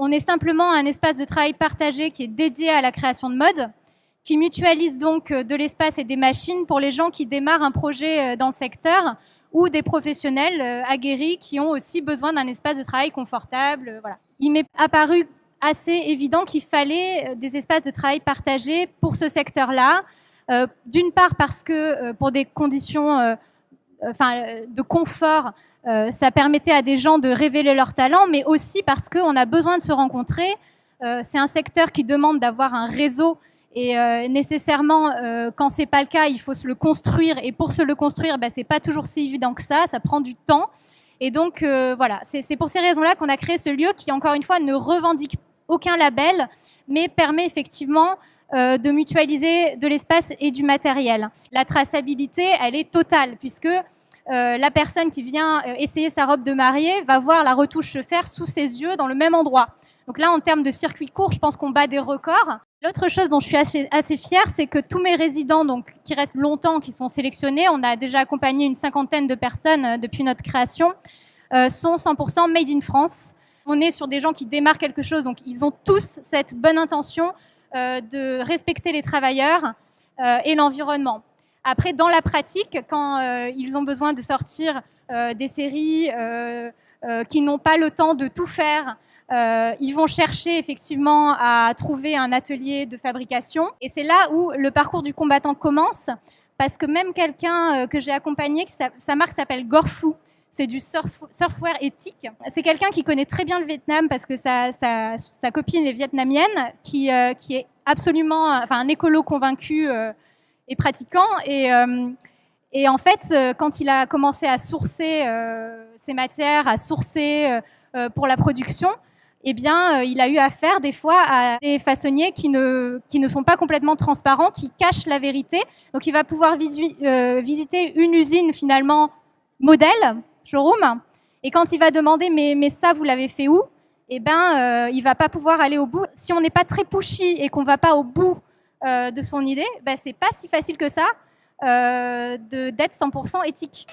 On est simplement un espace de travail partagé qui est dédié à la création de mode, qui mutualise donc de l'espace et des machines pour les gens qui démarrent un projet dans le secteur ou des professionnels aguerris qui ont aussi besoin d'un espace de travail confortable. Voilà. Il m'est apparu assez évident qu'il fallait des espaces de travail partagés pour ce secteur-là. D'une part parce que pour des conditions de confort, ça permettait à des gens de révéler leur talent, mais aussi parce qu'on a besoin de se rencontrer. C'est un secteur qui demande d'avoir un réseau et nécessairement, quand c'est pas le cas, il faut se le construire. Et pour se le construire, c'est pas toujours si évident que ça prend du temps. Et donc voilà, c'est pour ces raisons-là qu'on a créé ce lieu qui, encore une fois, ne revendique aucun label, mais permet effectivement de mutualiser de l'espace et du matériel. La traçabilité, elle est totale, puisque la personne qui vient essayer sa robe de mariée va voir la retouche se faire sous ses yeux dans le même endroit. Donc là, en termes de circuit court, je pense qu'on bat des records. L'autre chose dont je suis assez fière, c'est que tous mes résidents, donc, qui restent longtemps, qui sont sélectionnés, on a déjà accompagné une 50aine de personnes depuis notre création, sont 100% made in France. On est sur des gens qui démarrent quelque chose, donc ils ont tous cette bonne intention de respecter les travailleurs et l'environnement. Après, dans la pratique, quand ils ont besoin de sortir des séries qui n'ont pas le temps de tout faire, ils vont chercher effectivement à trouver un atelier de fabrication. Et c'est là où le parcours du combattant commence, parce que même quelqu'un que j'ai accompagné, sa marque s'appelle Gorfou, c'est du surfwear éthique. C'est quelqu'un qui connaît très bien le Vietnam parce que sa copine est vietnamienne, qui est absolument un écolo convaincu et pratiquant. Et en fait, quand il a commencé à sourcer ses matières, à sourcer pour la production, eh bien, il a eu affaire des fois à des façonniers qui ne sont pas complètement transparents, qui cachent la vérité. Donc, il va pouvoir visiter une usine finalement modèle, showroom, et quand il va demander mais ça vous l'avez fait où, eh ben il va pas pouvoir aller au bout. Si on n'est pas très pushy et qu'on va pas au bout de son idée, c'est pas si facile que ça d'être 100% éthique.